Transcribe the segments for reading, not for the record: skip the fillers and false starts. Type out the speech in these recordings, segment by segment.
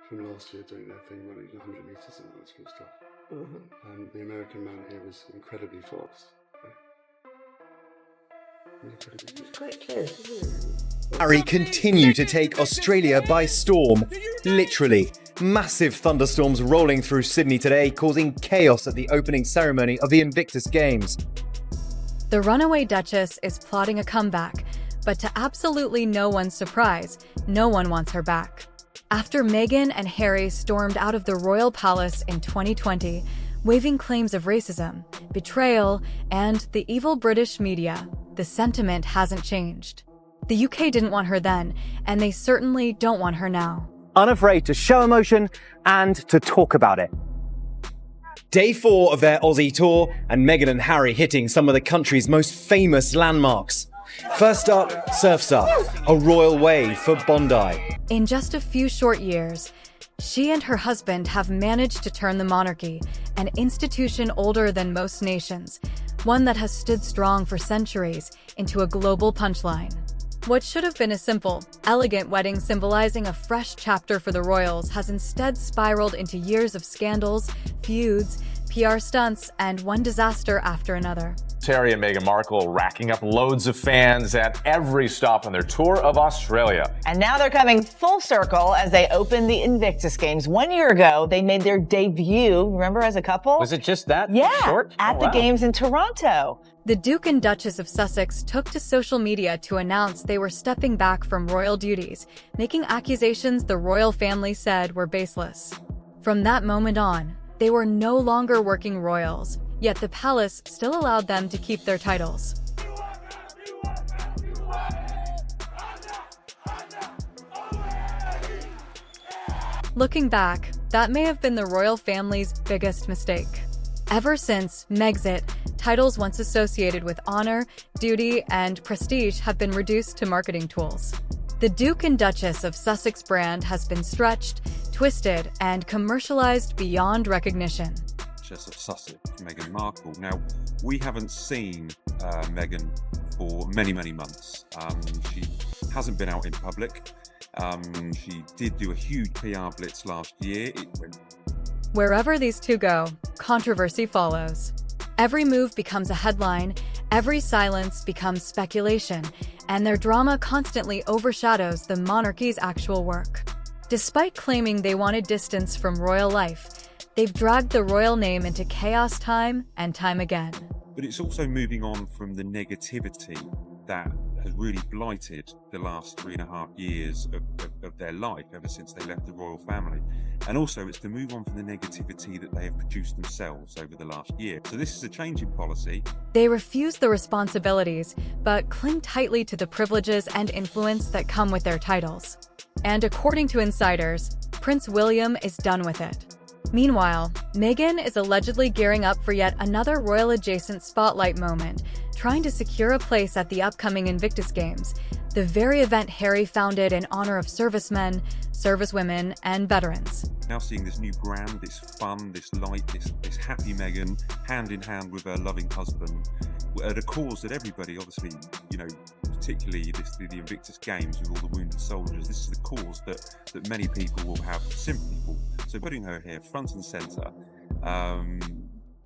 from last year doing their thing, running 100 metres and all that sort of stuff. The American man here was incredibly fast. It's quite close, isn't it? Harry continue to take Australia by storm. Literally. Massive thunderstorms rolling through Sydney today, causing chaos at the opening ceremony of the Invictus Games. The runaway Duchess is plotting a comeback, but to absolutely no one's surprise, no one wants her back. After Meghan and Harry stormed out of the royal palace in 2020, waving claims of racism, betrayal, and the evil British media, the sentiment hasn't changed. The UK didn't want her then, and they certainly don't want her now. Unafraid to show emotion and to talk about it. Day 4 of their Aussie tour, and Meghan and Harry hitting some of the country's most famous landmarks. First up, Surf's Up, a royal wave for Bondi. In just a few short years, she and her husband have managed to turn the monarchy, an institution older than most nations, one that has stood strong for centuries, into a global punchline. What should have been a simple, elegant wedding symbolizing a fresh chapter for the royals has instead spiraled into years of scandals, feuds, PR stunts, and one disaster after another. Harry and Meghan Markle racking up loads of fans at every stop on their tour of Australia. And now they're coming full circle as they open the Invictus Games. 1 year ago, they made their debut, remember, as a couple? Was it just that short? At the Games in Toronto. The Duke and Duchess of Sussex took to social media to announce they were stepping back from royal duties, making accusations the royal family said were baseless. From that moment on, they were no longer working royals, yet the palace still allowed them to keep their titles. Looking back, that may have been the royal family's biggest mistake. Ever since Megxit, titles once associated with honor, duty, and prestige have been reduced to marketing tools. The Duke and Duchess of Sussex brand has been stretched, twisted, and commercialized beyond recognition. Duchess of Sussex, Meghan Markle. Now, we haven't seen Meghan for many, many months. She hasn't been out in public. She did do a huge PR blitz last year. Wherever these two go, controversy follows. Every move becomes a headline, every silence becomes speculation, and their drama constantly overshadows the monarchy's actual work. Despite claiming they wanted distance from royal life, they've dragged the royal name into chaos time and time again. But it's also moving on from the negativity that has really blighted the last 3.5 years of their life ever since they left the royal family. And also it's to move on from the negativity that they have produced themselves over the last year. So this is a change in policy. They refuse the responsibilities, but cling tightly to the privileges and influence that come with their titles. And according to insiders, Prince William is done with it. Meanwhile, Meghan is allegedly gearing up for yet another royal-adjacent spotlight moment, trying to secure a place at the upcoming Invictus Games, the very event Harry founded in honor of servicemen, servicewomen, and veterans. Now seeing this new brand, this fun, this light, this happy Meghan, hand in hand with her loving husband, at a cause that everybody, obviously, particularly the Invictus Games with all the wounded soldiers, this is the cause that many people will have sympathy for. So putting her here front and centre.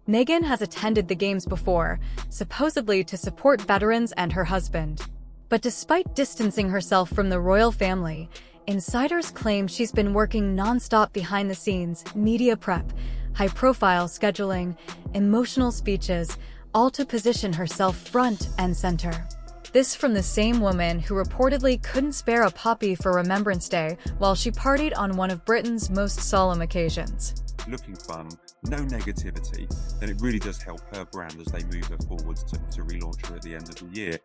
Meghan has attended the Games before, supposedly to support veterans and her husband. But despite distancing herself from the royal family, insiders claim she's been working non-stop behind the scenes, media prep, high-profile scheduling, emotional speeches, all to position herself front and center. This from the same woman who reportedly couldn't spare a poppy for Remembrance Day while she partied on one of Britain's most solemn occasions. Looking fun, no negativity, then it really does help her brand as they move her forwards to relaunch her at the end of the year.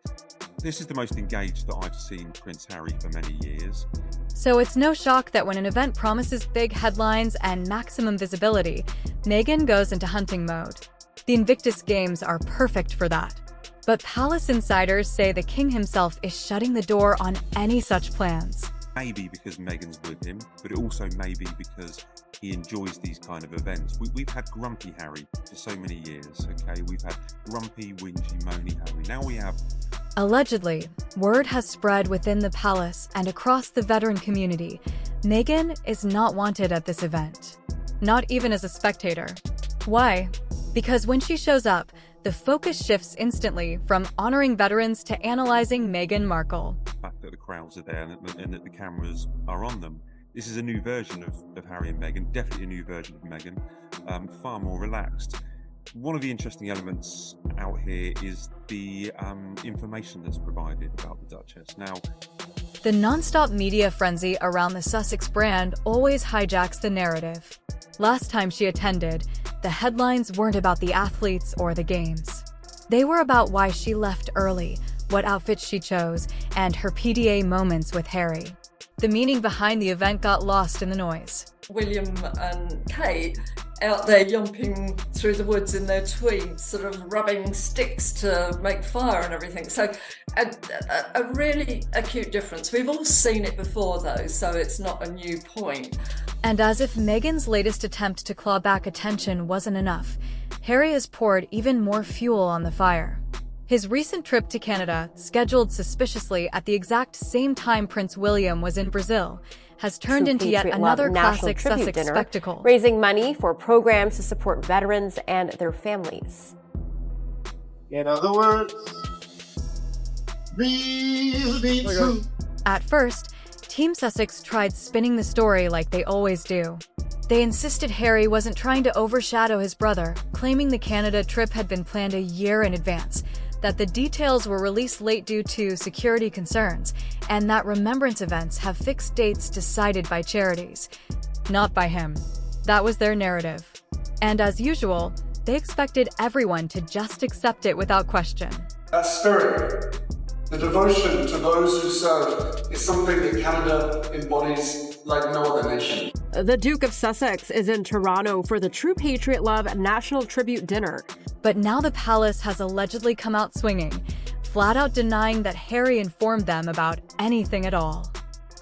This is the most engaged that I've seen Prince Harry for many years. So it's no shock that when an event promises big headlines and maximum visibility, Meghan goes into hunting mode. The Invictus Games are perfect for that. But palace insiders say the king himself is shutting the door on any such plans. Maybe because Meghan's with him, but it also may be because he enjoys these kind of events. We've had grumpy Harry for so many years, okay? We've had grumpy, whingy, moany Harry. Now we have... Allegedly, word has spread within the palace and across the veteran community. Meghan is not wanted at this event, not even as a spectator. Why? Because when she shows up, the focus shifts instantly from honoring veterans to analyzing Meghan Markle. The fact that the crowds are there and that the cameras are on them. This is a new version of Harry and Meghan, definitely a new version of Meghan, far more relaxed. One of the interesting elements out here is the information that's provided about the Duchess. Now, the non-stop media frenzy around the Sussex brand always hijacks the narrative. Last time she attended, the headlines weren't about the athletes or the games. They were about why she left early, what outfits she chose, and her PDA moments with Harry. The meaning behind the event got lost in the noise. William and Kate out there yomping through the woods in their tweeds, sort of rubbing sticks to make fire and everything. So a really acute difference. We've all seen it before though, so it's not a new point. And as if Meghan's latest attempt to claw back attention wasn't enough, Harry has poured even more fuel on the fire. His recent trip to Canada, scheduled suspiciously at the exact same time Prince William was in Brazil, has turned into yet another classic Sussex spectacle. Raising money for programs to support veterans and their families. In other words, please be true. At first, Team Sussex tried spinning the story like they always do. They insisted Harry wasn't trying to overshadow his brother, claiming the Canada trip had been planned a year in advance, that the details were released late due to security concerns, and that remembrance events have fixed dates decided by charities, not by him. That was their narrative. And as usual, they expected everyone to just accept it without question. That spirit, the devotion to those who serve, is something that Canada embodies like no other nation. The Duke of Sussex is in Toronto for the True Patriot Love National Tribute Dinner. But now the palace has allegedly come out swinging, flat out denying that Harry informed them about anything at all.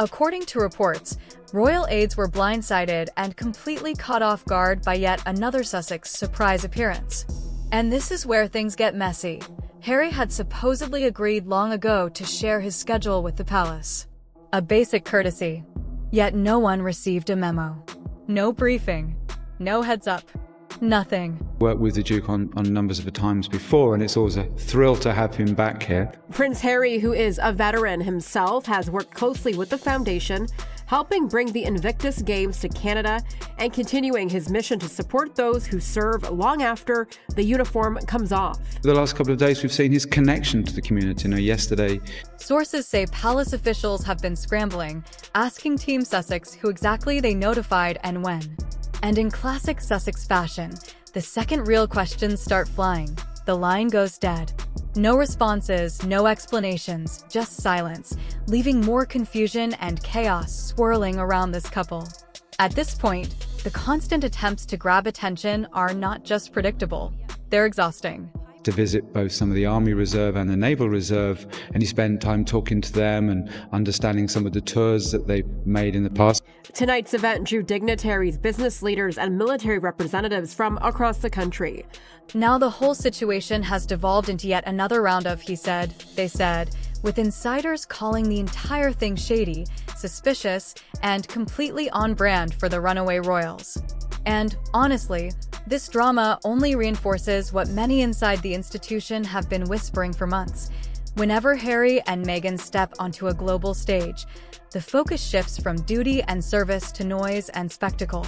According to reports, royal aides were blindsided and completely caught off guard by yet another Sussex surprise appearance. And this is where things get messy. Harry had supposedly agreed long ago to share his schedule with the palace. A basic courtesy. Yet no one received a memo. No briefing. No heads up. Nothing. Worked with the Duke on numbers of times before, and it's always a thrill to have him back here. Prince Harry, who is a veteran himself, has worked closely with the foundation, helping bring the Invictus Games to Canada and continuing his mission to support those who serve long after the uniform comes off. The last couple of days, we've seen his connection to the community. Yesterday, sources say palace officials have been scrambling, asking Team Sussex who exactly they notified and when. And in classic Sussex fashion, the second real questions start flying. The line goes dead. No responses, no explanations, just silence, leaving more confusion and chaos swirling around this couple. At this point, the constant attempts to grab attention are not just predictable, they're exhausting. To visit both some of the Army Reserve and the Naval Reserve, and he spent time talking to them and understanding some of the tours that they've made in the past. Tonight's event drew dignitaries, business leaders, and military representatives from across the country. Now the whole situation has devolved into yet another round of he said, they said, with insiders calling the entire thing shady, suspicious, and completely on brand for the runaway royals. And honestly, this drama only reinforces what many inside the institution have been whispering for months. Whenever Harry and Meghan step onto a global stage, the focus shifts from duty and service to noise and spectacle.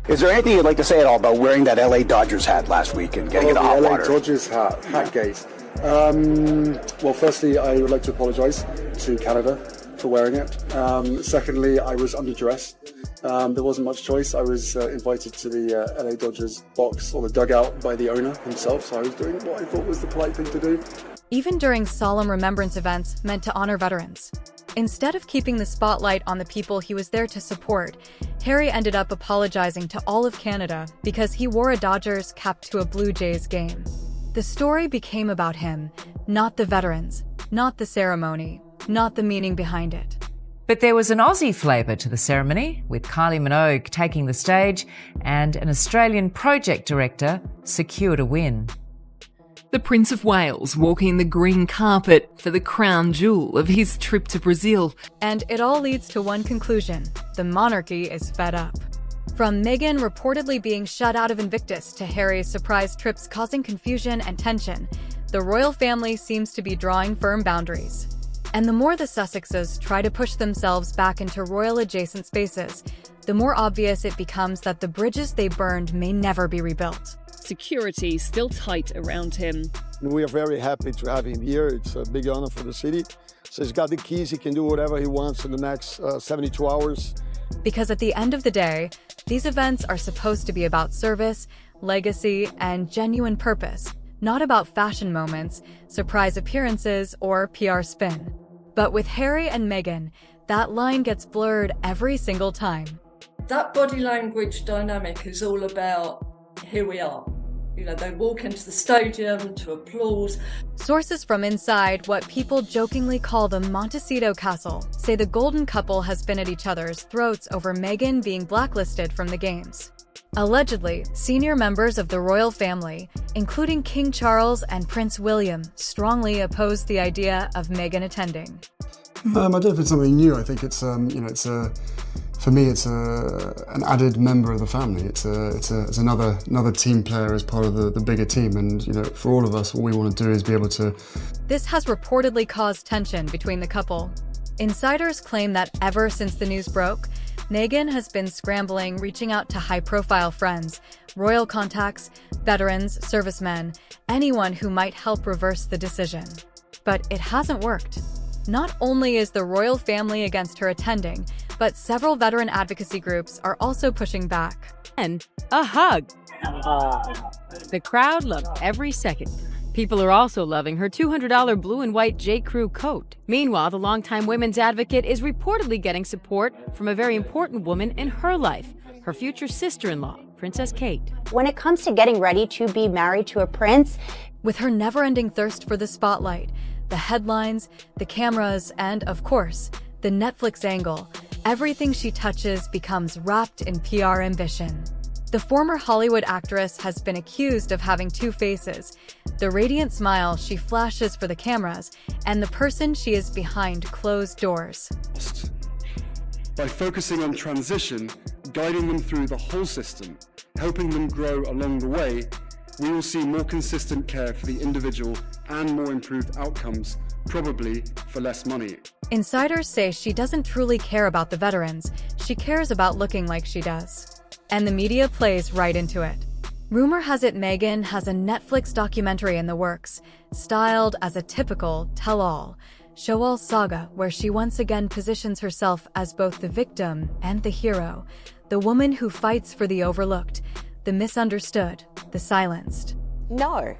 Is there anything you'd like to say at all about wearing that LA Dodgers hat last week and getting into hot water? LA Dodgers hat gate. Well, firstly, I would like to apologise to Canada for wearing it. Secondly, I was under duress. There wasn't much choice. I was invited to the LA Dodgers box or the dugout by the owner himself, so I was doing what I thought was the polite thing to do. Even during solemn remembrance events meant to honor veterans, instead of keeping the spotlight on the people he was there to support, Harry ended up apologizing to all of Canada because he wore a Dodgers cap to a Blue Jays game. The story became about him, not the veterans, not the ceremony, not the meaning behind it. But there was an Aussie flavour to the ceremony, with Kylie Minogue taking the stage and an Australian project director secured a win. The Prince of Wales walking the green carpet for the crown jewel of his trip to Brazil. And it all leads to one conclusion: the monarchy is fed up. From Meghan reportedly being shut out of Invictus to Harry's surprise trips causing confusion and tension, the royal family seems to be drawing firm boundaries. And the more the Sussexes try to push themselves back into royal-adjacent spaces, the more obvious it becomes that the bridges they burned may never be rebuilt. Security still tight around him. We are very happy to have him here. It's a big honor for the city. So he's got the keys. He can do whatever he wants in the next 72 hours. Because at the end of the day, these events are supposed to be about service, legacy, and genuine purpose, not about fashion moments, surprise appearances, or PR spin. But with Harry and Meghan, that line gets blurred every single time. That body language dynamic is all about, here we are. You know, they walk into the stadium to applause. Sources from inside what people jokingly call the Montecito Castle say the golden couple has been at each other's throats over Meghan being blacklisted from the games. Allegedly, senior members of the royal family, including King Charles and Prince William, strongly oppose the idea of Meghan attending. I don't know if it's something new. I think it's for me, it's an added member of the family. It's another team player as part of the bigger team. And for all of us, what we want to do is be able to. This has reportedly caused tension between the couple. Insiders claim that ever since the news broke, Meghan has been scrambling, reaching out to high-profile friends, royal contacts, veterans, servicemen, anyone who might help reverse the decision. But it hasn't worked. Not only is the royal family against her attending, but several veteran advocacy groups are also pushing back. And a hug. The crowd loved every second. People are also loving her $200 blue and white J. Crew coat. Meanwhile, the longtime women's advocate is reportedly getting support from a very important woman in her life, her future sister-in-law, Princess Kate. When it comes to getting ready to be married to a prince, with her never-ending thirst for the spotlight, the headlines, the cameras, and, of course, the Netflix angle, everything she touches becomes wrapped in PR ambition. The former Hollywood actress has been accused of having two faces: the radiant smile she flashes for the cameras and the person she is behind closed doors. By focusing on transition, guiding them through the whole system, helping them grow along the way, we will see more consistent care for the individual and more improved outcomes, probably for less money. Insiders say she doesn't truly care about the veterans, she cares about looking like she does. And the media plays right into it. Rumor has it Meghan has a Netflix documentary in the works, styled as a typical tell-all, show-all saga where she once again positions herself as both the victim and the hero, the woman who fights for the overlooked, the misunderstood, the silenced. No.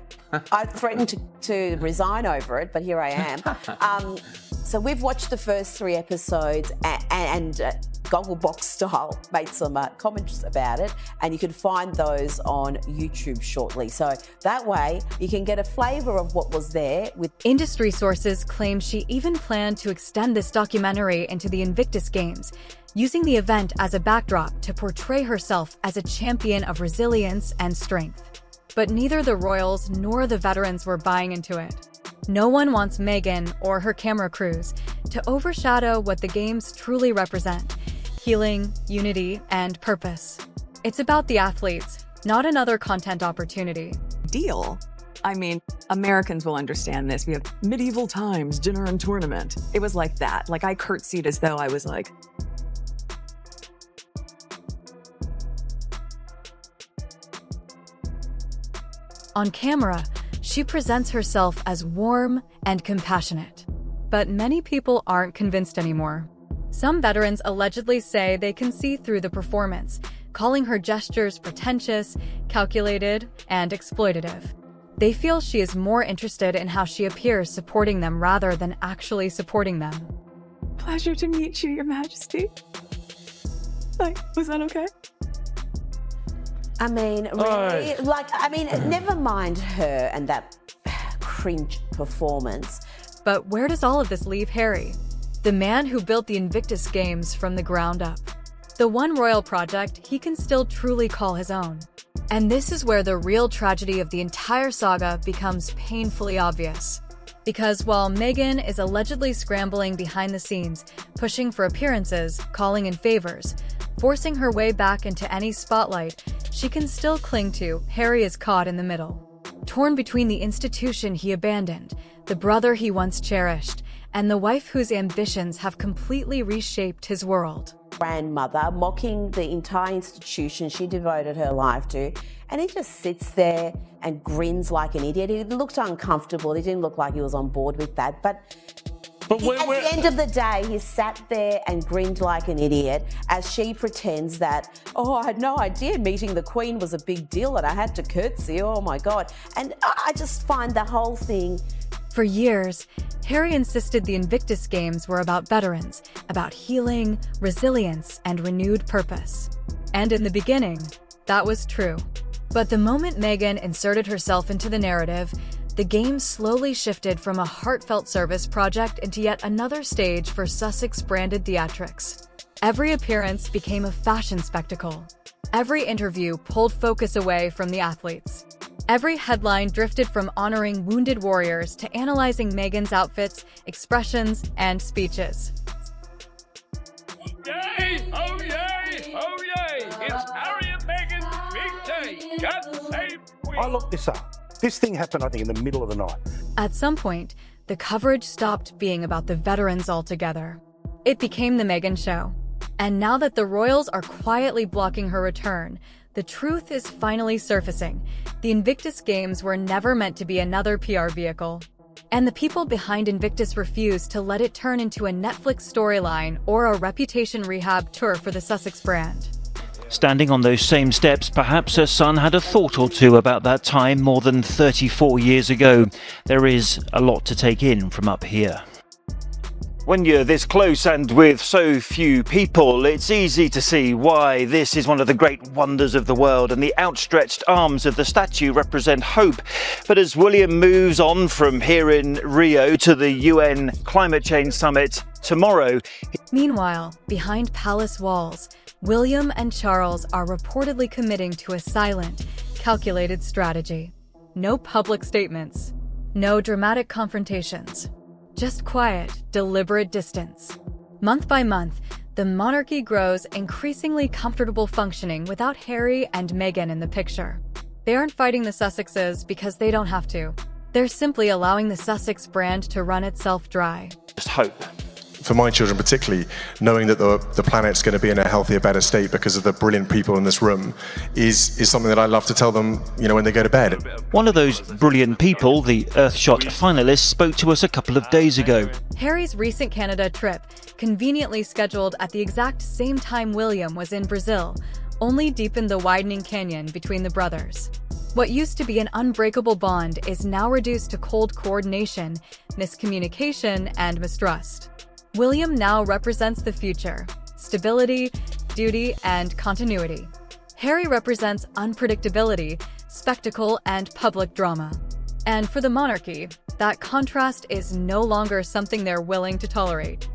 I threatened to resign over it, but here I am. So we've watched the first 3 episodes and Gogglebox style made some comments about it, and you can find those on YouTube shortly. So that way you can get a flavour of what was there. With industry sources claim she even planned to extend this documentary into the Invictus Games, using the event as a backdrop to portray herself as a champion of resilience and strength. But neither the royals nor the veterans were buying into it. No one wants Meghan or her camera crews to overshadow what the games truly represent: healing, unity, and purpose. It's about the athletes, not another content opportunity. Deal? I mean, Americans will understand this. We have medieval times, dinner and tournament. It was like that. Like, I curtsied as though I was like... On camera, she presents herself as warm and compassionate. But many people aren't convinced anymore. Some veterans allegedly say they can see through the performance, calling her gestures pretentious, calculated, and exploitative. They feel she is more interested in how she appears supporting them rather than actually supporting them. Pleasure to meet you, Your Majesty. Like, was that okay? I mean, really? Never mind her and that cringe performance. But where does all of this leave Harry? The man who built the Invictus Games from the ground up. The one royal project he can still truly call his own. And this is where the real tragedy of the entire saga becomes painfully obvious. Because while Meghan is allegedly scrambling behind the scenes, pushing for appearances, calling in favors, forcing her way back into any spotlight, she can still cling to Harry is caught in the middle. Torn between the institution he abandoned, the brother he once cherished, and the wife whose ambitions have completely reshaped his world. Grandmother mocking the entire institution she devoted her life to, and he just sits there and grins like an idiot. He looked uncomfortable. He didn't look like he was on board with that. But at the end of the day, he sat there and grinned like an idiot as she pretends that, oh, I had no idea meeting the Queen was a big deal and I had to curtsy. Oh my God. And I just find the whole thing. For years, Harry insisted the Invictus Games were about veterans, about healing, resilience, and renewed purpose. And in the beginning, that was true. But the moment Meghan inserted herself into the narrative, the Games slowly shifted from a heartfelt service project into yet another stage for Sussex-branded theatrics. Every appearance became a fashion spectacle. Every interview pulled focus away from the athletes. Every headline drifted from honoring wounded warriors to analyzing Meghan's outfits, expressions, and speeches. Yay! Oh yay! Oh yay! It's Harry and Meghan's big day! God save Queen! I looked this up. This thing happened, I think, in the middle of the night. At some point, the coverage stopped being about the veterans altogether. It became the Meghan Show. And now that the royals are quietly blocking her return, the truth is finally surfacing. The Invictus Games were never meant to be another PR vehicle. And the people behind Invictus refuse to let it turn into a Netflix storyline or a reputation rehab tour for the Sussex brand. Standing on those same steps, perhaps her son had a thought or two about that time more than 34 years ago. There is a lot to take in from up here. When you're this close and with so few people, it's easy to see why this is one of the great wonders of the world, and the outstretched arms of the statue represent hope. But as William moves on from here in Rio to the UN Climate Change Summit tomorrow... Meanwhile, behind palace walls, William and Charles are reportedly committing to a silent, calculated strategy. No public statements. No dramatic confrontations. Just quiet, deliberate distance. Month by month, the monarchy grows increasingly comfortable functioning without Harry and Meghan in the picture. They aren't fighting the Sussexes because they don't have to. They're simply allowing the Sussex brand to run itself dry. Just hope. For my children particularly, knowing that the planet's going to be in a healthier, better state because of the brilliant people in this room is something that I love to tell them, when they go to bed. One of those brilliant people, the Earthshot finalist, spoke to us a couple of days ago. Harry's recent Canada trip, conveniently scheduled at the exact same time William was in Brazil, only deepened the widening canyon between the brothers. What used to be an unbreakable bond is now reduced to cold coordination, miscommunication, and mistrust. William now represents the future, stability, duty, and continuity. Harry represents unpredictability, spectacle, and public drama. And for the monarchy, that contrast is no longer something they're willing to tolerate.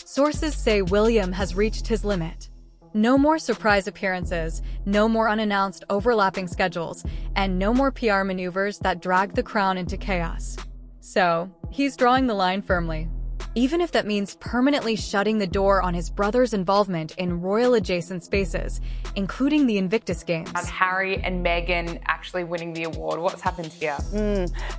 Sources say William has reached his limit. No more surprise appearances, no more unannounced overlapping schedules, and no more PR maneuvers that drag the crown into chaos. So, he's drawing the line firmly. Even if that means permanently shutting the door on his brother's involvement in royal-adjacent spaces, including the Invictus Games. Harry and Meghan actually winning the award. What's happened here?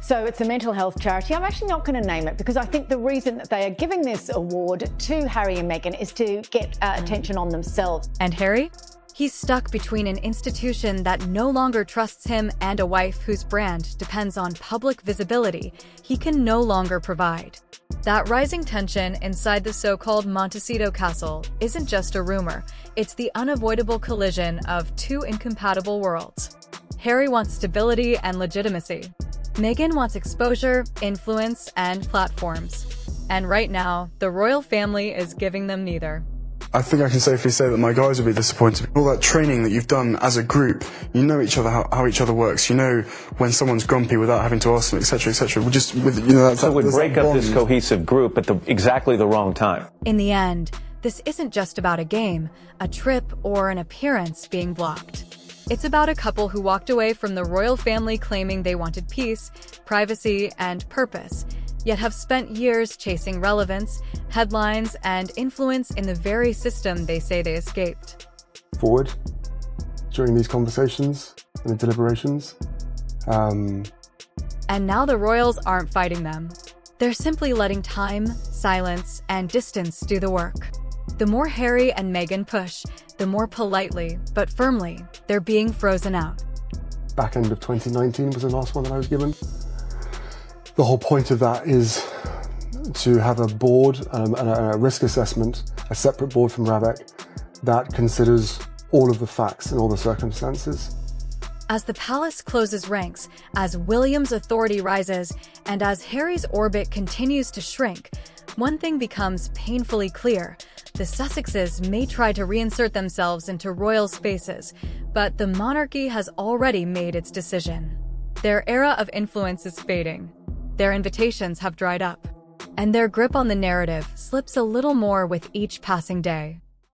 So it's a mental health charity. I'm actually not going to name it because I think the reason that they are giving this award to Harry and Meghan is to get attention on themselves. And Harry? He's stuck between an institution that no longer trusts him and a wife whose brand depends on public visibility he can no longer provide. That rising tension inside the so-called Montecito Castle isn't just a rumor, it's the unavoidable collision of two incompatible worlds. Harry wants stability and legitimacy. Meghan wants exposure, influence, and platforms. And right now, the royal family is giving them neither. I think I can safely say that my guys will be disappointed. All that training that you've done as a group, you know each other, how each other works. You know when someone's grumpy without having to ask them, etc., etc. Just with, you know, so it would break up this cohesive group at exactly the wrong time. In the end, this isn't just about a game, a trip, or an appearance being blocked. It's about a couple who walked away from the royal family claiming they wanted peace, privacy, and purpose, yet have spent years chasing relevance, headlines, and influence in the very system they say they escaped. Forward during these conversations and the deliberations. And now the royals aren't fighting them. They're simply letting time, silence, and distance do the work. The more Harry and Meghan push, the more politely, but firmly, they're being frozen out. Back end of 2019 was the last one that I was given. The whole point of that is to have a board and a risk assessment, a separate board from RABEC, that considers all of the facts and all the circumstances. As the palace closes ranks, as William's authority rises, and as Harry's orbit continues to shrink, one thing becomes painfully clear. The Sussexes may try to reinsert themselves into royal spaces, but the monarchy has already made its decision. Their era of influence is fading. Their invitations have dried up, and their grip on the narrative slips a little more with each passing day.